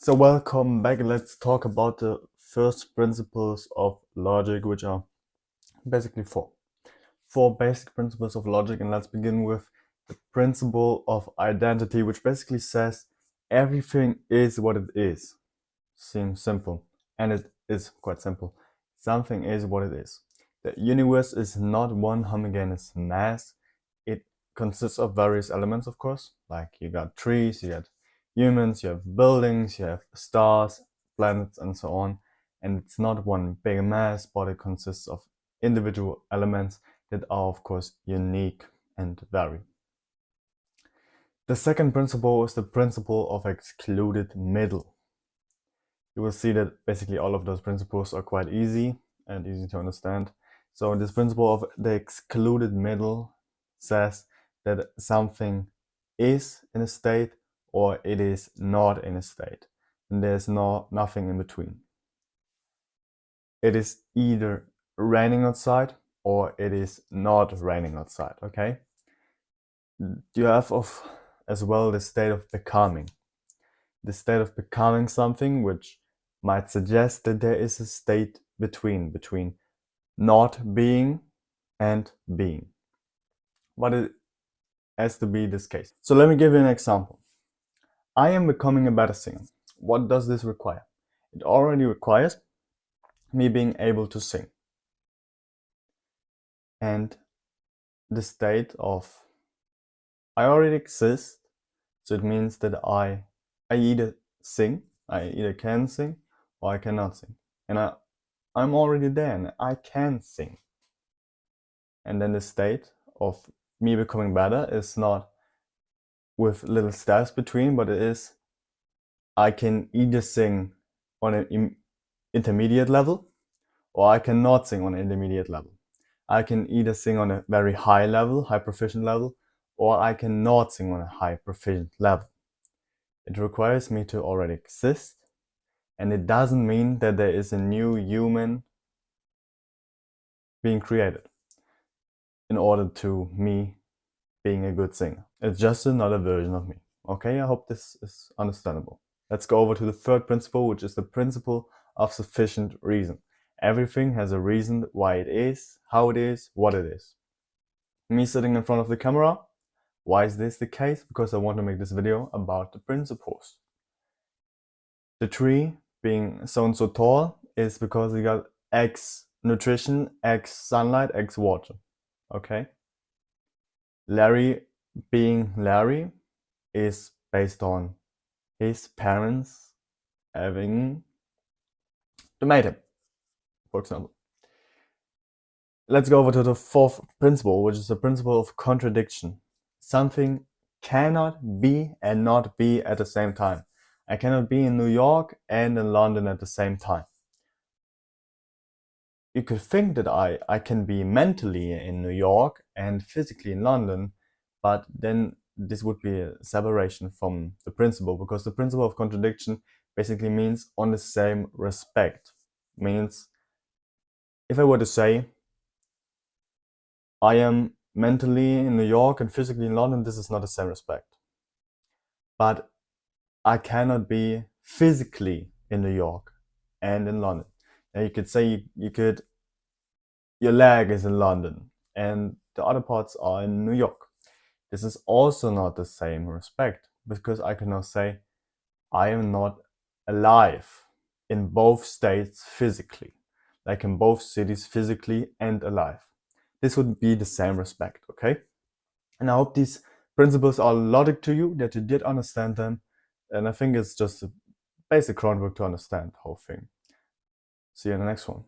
So welcome back. Let's talk about the first principles of logic, which are basically four basic principles of logic. And let's begin with the principle of identity, which basically says everything is what it is. Seems simple, and it is quite simple. Something is what it is. The universe is not one homogeneous mass. It consists of various elements, of course, like you got trees, you got humans, you have buildings, you have stars, planets, and so on. And it's not one big mass, but it consists of individual elements that are, of course, unique and vary. The second principle is the principle of excluded middle. You will see that basically all of those principles are quite easy and easy to understand. So this principle of the excluded middle says that something is in a state or it is not in a state, and there's nothing in between. It is either raining outside or it is not raining outside. Okay, you have as well the state of becoming. The state of becoming something, which might suggest that there is a state between not being and being. But it has to be this case. So let me give you an example. I am becoming a better singer. What does this require? It already requires me being able to sing. And the state of I already exist, so it means that I either sing, I either can sing or I cannot sing. And I'm already there and I can sing. And then the state of me becoming better is not with little steps between, but it is I can either sing on an intermediate level or I cannot sing on an intermediate level. I can either sing on a very high level, high proficient level, or I cannot sing on a high proficient level. It requires me to already exist, and it doesn't mean that there is a new human being created in order to me being a good singer. It's just another version of me. Okay, I hope this is understandable. Let's go over to the third principle, which is the principle of sufficient reason. Everything has a reason why it is, how it is, what it is. Me sitting in front of the camera, why is this the case? Because I want to make this video about the principles. The tree being so and so tall is because it got X nutrition, X sunlight, X water. Okay? Larry being Larry is based on his parents having made him, for example. Let's go over to the fourth principle, which is the principle of contradiction. Something cannot be and not be at the same time. I cannot be in New York and in London at the same time. You could think that I can be mentally in New York and physically in London, but then this would be a separation from the principle, because the principle of contradiction basically means on the same respect. Means if I were to say I am mentally in New York and physically in London, this is not the same respect. But I cannot be physically in New York and in London. Now you could say your leg is in London and the other parts are in New York. This is also not the same respect, because I cannot say I am not alive in both states physically, like in both cities physically and alive. This would be the same respect, okay? And I hope these principles are logic to you, that you did understand them. And I think it's just a basic groundwork to understand the whole thing. See you in the next one.